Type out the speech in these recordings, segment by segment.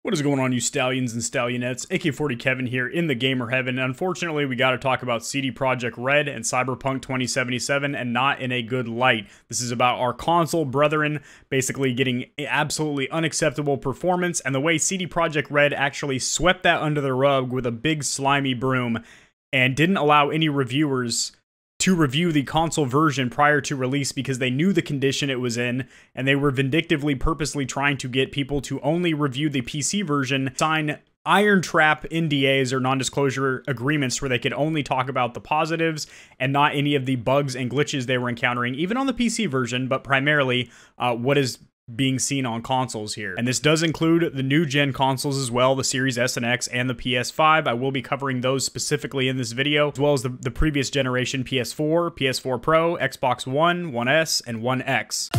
What is going on, you Stallions and Stallionettes? AK40 Kevin here in the gamer heaven. Unfortunately, we got to talk about CD Projekt Red and Cyberpunk 2077, and not in a good light. This is about our console brethren basically getting absolutely unacceptable performance, and the way CD Projekt Red actually swept that under the rug with a big slimy broom and didn't allow any reviewers to review the console version prior to release because they knew the condition it was in, and they were vindictively purposely trying to get people to only review the PC version, sign iron trap NDAs or non-disclosure agreements where they could only talk about the positives and not any of the bugs and glitches they were encountering, even on the PC version, but primarily what is being seen on consoles here. And this does include the new gen consoles as well, the Series S and X and the PS5. I will be covering those specifically in this video, as well as the previous generation PS4, PS4 Pro, Xbox One, One S, and One X.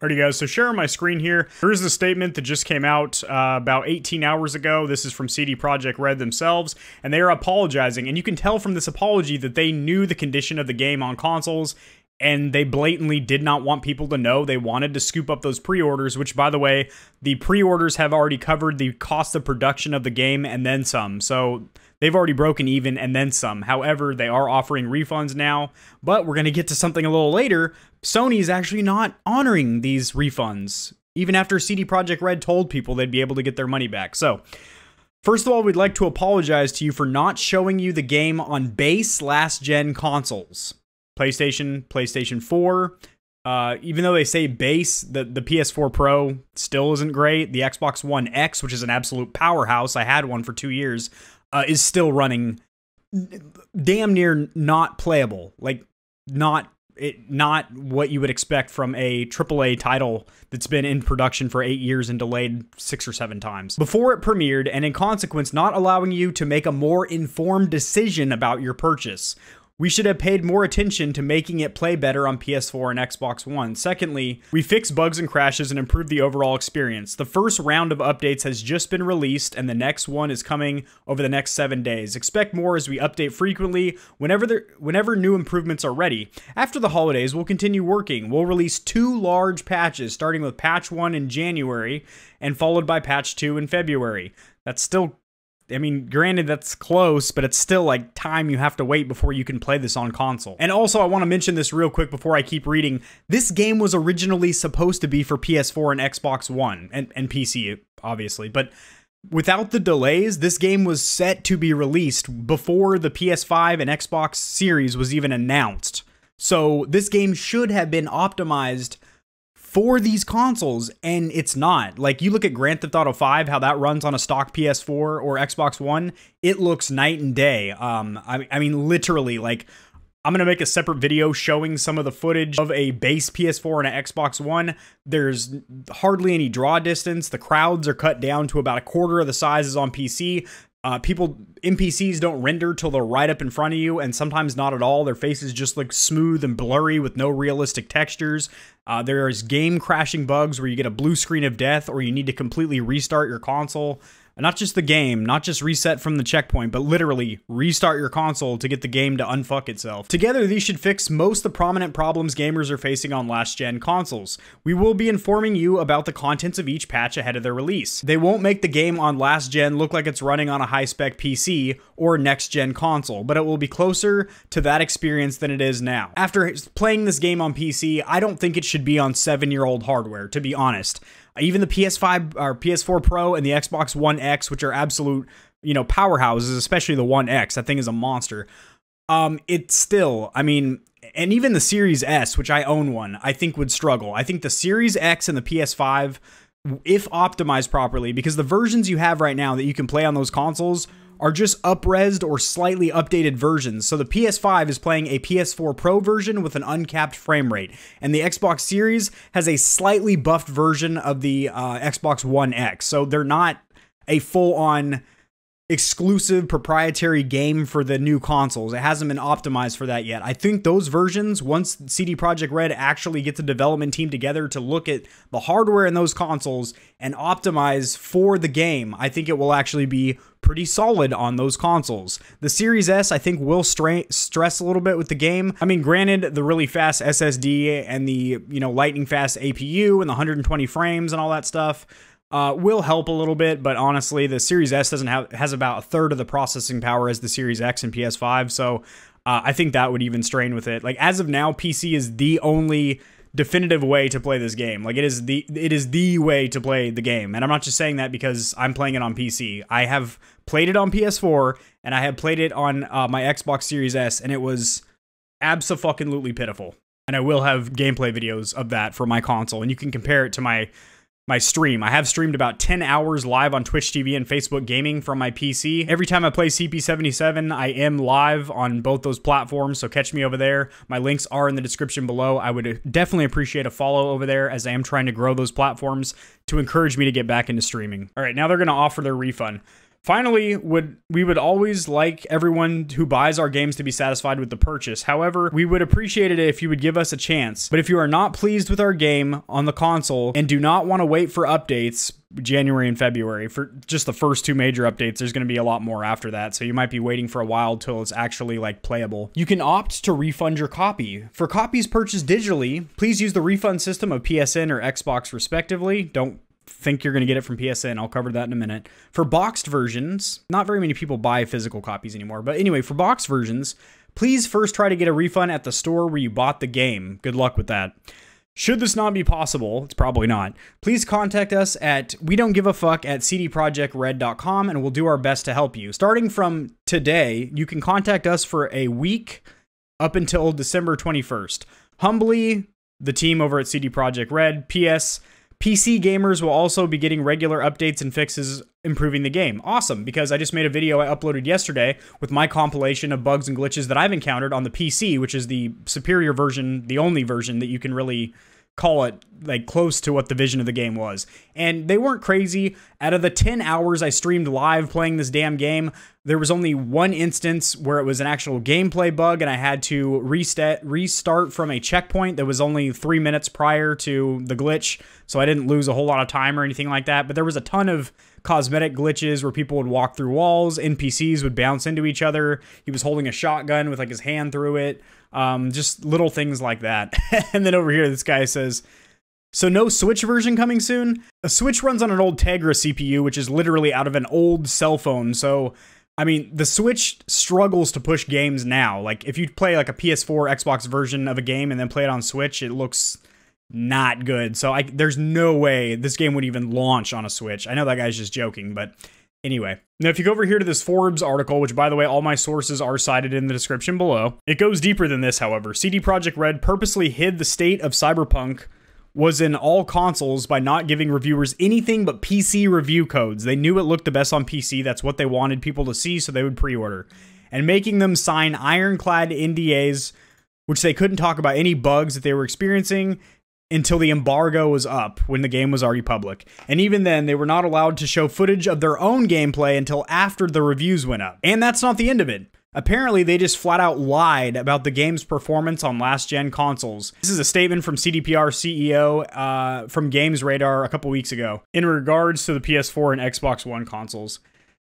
Alrighty guys, so sharing my screen here. Here's the statement that just came out about 18 hours ago. This is from CD Projekt Red themselves, and they are apologizing. And you can tell from this apology that they knew the condition of the game on consoles, and they blatantly did not want people to know. They wanted to scoop up those pre-orders, which, by the way, the pre-orders have already covered the cost of production of the game and then some. So they've already broken even and then some. However, they are offering refunds now, but we're going to get to something a little later. Sony is actually not honoring these refunds, even after CD Projekt Red told people they'd be able to get their money back. So, first of all, we'd like to apologize to you for not showing you the game on base last-gen consoles. PlayStation, PlayStation 4, even though they say base, the PS4 Pro still isn't great. The Xbox One X, which is an absolute powerhouse, I had one for 2 years, is still running damn near not playable. Like, not what you would expect from a AAA title that's been in production for 8 years and delayed 6 or 7 times before it premiered, and in consequence not allowing you to make a more informed decision about your purchase. We should have paid more attention to making it play better on PS4 and Xbox One. Secondly, we fixed bugs and crashes and improved the overall experience. The first round of updates has just been released, and the next one is coming over the next 7 days. Expect more as we update frequently whenever new improvements are ready. After the holidays, we'll continue working. We'll release 2 large patches, starting with patch 1 in January and followed by patch 2 in February. That's still, I mean, granted, that's close, but it's still like time you have to wait before you can play this on console. And also, I want to mention this real quick before I keep reading. This game was originally supposed to be for PS4 and Xbox One, and PC, obviously. But without the delays, this game was set to be released before the PS5 and Xbox Series was even announced. So this game should have been optimized for these consoles, and it's not. Like, you look at Grand Theft Auto 5, how that runs on a stock PS4 or Xbox One, it looks night and day. I mean, literally, like, I'm going to make a separate video showing some of the footage of a base PS4 and an Xbox One. There's hardly any draw distance. The crowds are cut down to about a quarter of the sizes on PC. NPCs don't render till they're right up in front of you, and sometimes not at all. Their faces just look smooth and blurry with no realistic textures. There's game crashing bugs where you get a blue screen of death or you need to completely restart your console. Not just the game, not just reset from the checkpoint, but literally restart your console to get the game to unfuck itself. Together, these should fix most of the prominent problems gamers are facing on last-gen consoles. We will be informing you about the contents of each patch ahead of their release. They won't make the game on last-gen look like it's running on a high-spec PC or next-gen console, but it will be closer to that experience than it is now. After playing this game on PC, I don't think it should be on 7-year-old hardware, to be honest. Even the PS5 or PS4 Pro and the Xbox One X, which are absolute, powerhouses, especially the One X, that thing is a monster. It's still, I mean, and even the Series S, which I own one, I think would struggle. I think the Series X and the PS5, if optimized properly, because the versions you have right now that you can play on those consoles are just up-resed or slightly updated versions. So the PS5 is playing a PS4 Pro version with an uncapped frame rate, and the Xbox Series has a slightly buffed version of the Xbox One X. So they're not a full-on exclusive proprietary game for the new consoles. It hasn't been optimized for that yet. I think those versions, once CD Projekt Red actually gets a development team together to look at the hardware in those consoles and optimize for the game, I think it will actually be pretty solid on those consoles. The Series S, I think, will stress a little bit with the game. I mean, granted, the really fast SSD and the, lightning fast APU and the 120 frames and all that stuff will help a little bit, but honestly, the Series S has about a third of the processing power as the Series X and PS5, so I think that would even strain with it. Like, as of now, PC is the only definitive way to play this game. Like, it is the way to play the game, and I'm not just saying that because I'm playing it on PC. I have played it on PS4, and I have played it on my Xbox Series S, and it was abso-fucking-lutely pitiful. And I will have gameplay videos of that for my console, and you can compare it to my stream. I have streamed about 10 hours live on Twitch TV and Facebook Gaming from my PC. Every time I play CP77, I am live on both those platforms, so catch me over there. My links are in the description below. I would definitely appreciate a follow over there, as I am trying to grow those platforms to encourage me to get back into streaming. All right, now they're going to offer their refund. Finally, we would always like everyone who buys our games to be satisfied with the purchase. However, we would appreciate it if you would give us a chance. But if you are not pleased with our game on the console and do not want to wait for updates, January and February, for just the first 2 major updates, there's going to be a lot more after that, so you might be waiting for a while till it's actually, like, playable. You can opt to refund your copy. For copies purchased digitally, please use the refund system of PSN or Xbox respectively. Don't think you're going to get it from PSN. I'll cover that in a minute. For boxed versions, not very many people buy physical copies anymore, but anyway, for boxed versions, please first try to get a refund at the store where you bought the game. Good luck with that. Should this not be possible, it's probably not, please contact us at wedon'tgiveafuck@cdprojectred.com, and we'll do our best to help you. Starting from today, you can contact us for a week up until December 21st. Humbly, the team over at CD Projekt Red. P.S. PC gamers will also be getting regular updates and fixes improving the game. Awesome, because I just made a video I uploaded yesterday with my compilation of bugs and glitches that I've encountered on the PC, which is the superior version, the only version that you can really call it, like, close to what the vision of the game was. And they weren't crazy. Out of the 10 hours I streamed live playing this damn game, there was only one instance where it was an actual gameplay bug, and I had to restart from a checkpoint that was only 3 minutes prior to the glitch, so I didn't lose a whole lot of time or anything like that. But there was a ton of cosmetic glitches where people would walk through walls, NPCs would bounce into each other, he was holding a shotgun with, like, his hand through it, just little things like that. And then over here, this guy says, so no Switch version coming soon? A Switch runs on an old Tegra CPU, which is literally out of an old cell phone, so I mean, the Switch struggles to push games now. Like, if you play, like, a PS4, Xbox version of a game and then play it on Switch, it looks not good. So there's no way this game would even launch on a Switch. I know that guy's just joking, but anyway. Now, if you go over here to this Forbes article, which, by the way, all my sources are cited in the description below, it goes deeper than this, however. CD Projekt Red purposely hid the state of Cyberpunk was in all consoles by not giving reviewers anything but PC review codes. They knew it looked the best on PC. That's what they wanted people to see, so they would pre-order. And making them sign ironclad NDAs, which they couldn't talk about any bugs that they were experiencing until the embargo was up, when the game was already public. And even then, they were not allowed to show footage of their own gameplay until after the reviews went up. And that's not the end of it. Apparently, they just flat out lied about the game's performance on last-gen consoles. This is a statement from CDPR CEO from Games Radar a couple weeks ago in regards to the PS4 and Xbox One consoles.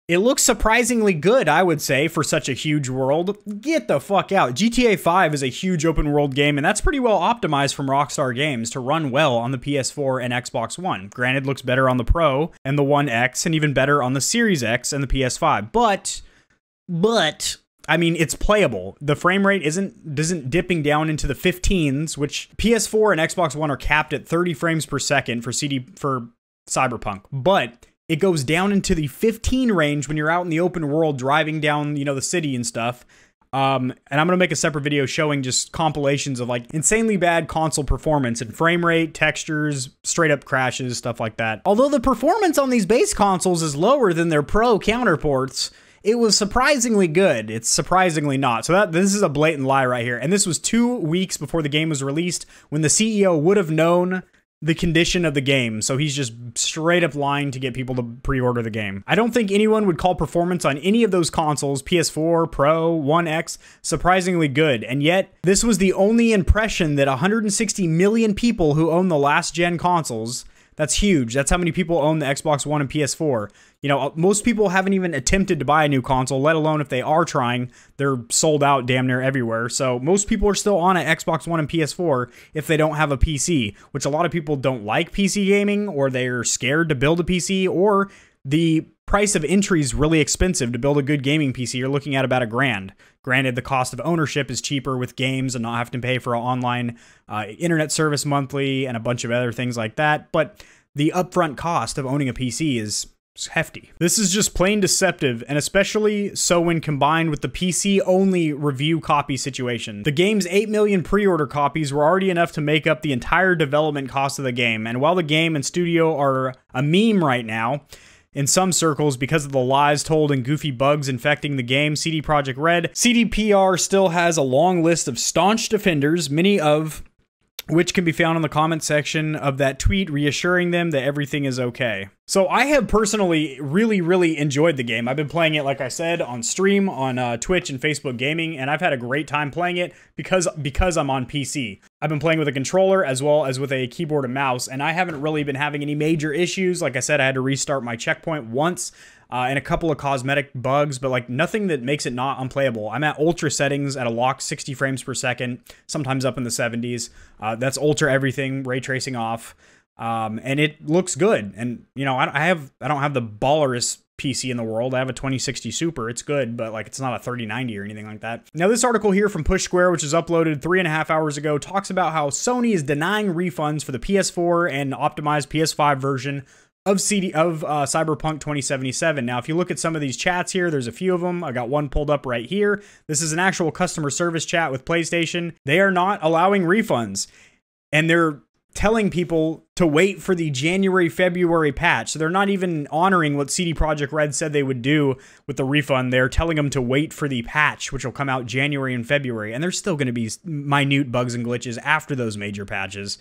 It looks surprisingly good, I would say, for such a huge world. Get the fuck out. GTA 5 is a huge open-world game, and that's pretty well optimized from Rockstar Games to run well on the PS4 and Xbox One. Granted, looks better on the Pro and the One X, and even better on the Series X and the PS5. But I mean, it's playable. The frame rate isn't dipping down into the 15s, which PS4 and Xbox One are capped at 30 frames per second for Cyberpunk. But it goes down into the 15 range when you're out in the open world driving down, you know, the city and stuff. And I'm going to make a separate video showing just compilations of, like, insanely bad console performance and frame rate, textures, straight up crashes, stuff like that. Although the performance on these base consoles is lower than their Pro counterparts, it was surprisingly good. It's surprisingly not. So this is a blatant lie right here. And this was 2 weeks before the game was released, when the CEO would have known the condition of the game, so he's just straight up lying to get people to pre-order the game. I don't think anyone would call performance on any of those consoles, PS4, Pro, One X, surprisingly good, and yet this was the only impression that 160 million people who own the last gen consoles, that's huge. That's how many people own the Xbox One and PS4. You know, most people haven't even attempted to buy a new console, let alone if they are trying, they're sold out damn near everywhere. So most people are still on an Xbox One and PS4 if they don't have a PC, which a lot of people don't like PC gaming, or they're scared to build a PC, or the price of entry is really expensive to build a good gaming PC. You're looking at about $1,000. Granted, the cost of ownership is cheaper with games and not having to pay for an online internet service monthly and a bunch of other things like that. But the upfront cost of owning a PC is hefty. This is just plain deceptive, and especially so when combined with the PC-only review copy situation. The game's 8 million pre-order copies were already enough to make up the entire development cost of the game, and while the game and studio are a meme right now, in some circles, because of the lies told and goofy bugs infecting the game, CD Projekt Red, CDPR still has a long list of staunch defenders, many of which can be found in the comment section of that tweet, reassuring them that everything is okay. So I have personally really enjoyed the game. I've been playing it, like I said, on stream, on Twitch and Facebook Gaming, and I've had a great time playing it because I'm on PC. I've been playing with a controller as well as with a keyboard and mouse, and I haven't really been having any major issues. Like I said, I had to restart my checkpoint once, and a couple of cosmetic bugs, but like nothing that makes it not unplayable. I'm at ultra settings at a locked 60 frames per second, sometimes up in the 70s. That's ultra everything, ray tracing off, and it looks good. And you know, I don't have the ballerest PC in the world. I have a 2060 Super. It's good, but like it's not a 3090 or anything like that. Now, this article here from Push Square, which was uploaded 3.5 hours ago, talks about how Sony is denying refunds for the PS4 and optimized PS5 version of Cyberpunk 2077. Now, if you look at some of these chats here, there's a few of them. I got one pulled up right here. This is an actual customer service chat with PlayStation. They are not allowing refunds, and they're telling people to wait for the January-February patch. So they're not even honoring what CD Projekt Red said they would do with the refund. They're telling them to wait for the patch, which will come out January and February. And there's still going to be minute bugs and glitches after those major patches.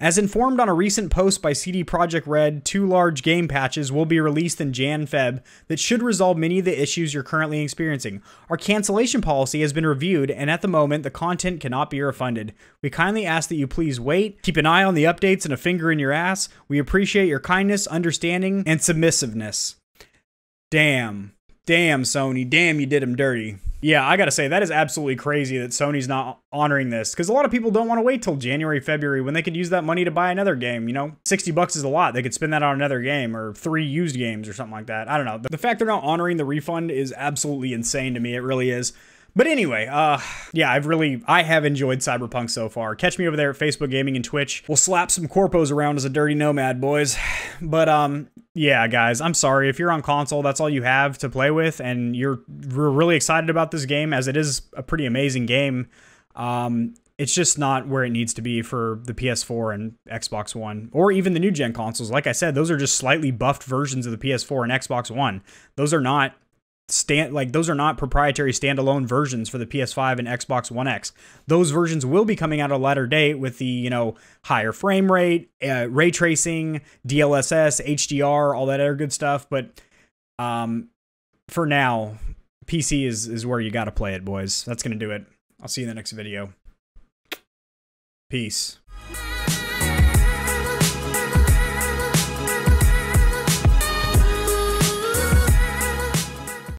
As informed on a recent post by CD Projekt Red, 2 large game patches will be released in Jan-Feb that should resolve many of the issues you're currently experiencing. Our cancellation policy has been reviewed, and at the moment, the content cannot be refunded. We kindly ask that you please wait, keep an eye on the updates and a finger in your ass. We appreciate your kindness, understanding, and submissiveness. Damn, Sony. Damn, you did them dirty. Yeah, I gotta say, that is absolutely crazy that Sony's not honoring this, because a lot of people don't want to wait till January, February when they could use that money to buy another game, you know? $60 is a lot. They could spend that on another game, or 3 used games or something like that. I don't know. The fact they're not honoring the refund is absolutely insane to me. It really is. But anyway, yeah, I have enjoyed Cyberpunk so far. Catch me over there at Facebook Gaming and Twitch. We'll slap some corpos around as a dirty nomad, boys. But, yeah, guys, I'm sorry. If you're on console, that's all you have to play with, and we're really excited about this game, as it is a pretty amazing game. It's just not where it needs to be for the PS4 and Xbox One, or even the new gen consoles. Like I said, those are just slightly buffed versions of the PS4 and Xbox One. Those are not proprietary standalone versions for the PS5 and Xbox One X. Those versions will be coming out at a later date with the, you know, higher frame rate, ray tracing, DLSS, HDR, all that other good stuff. But for now, PC is where you got to play it, boys. That's going to do it. I'll see you in the next video. Peace.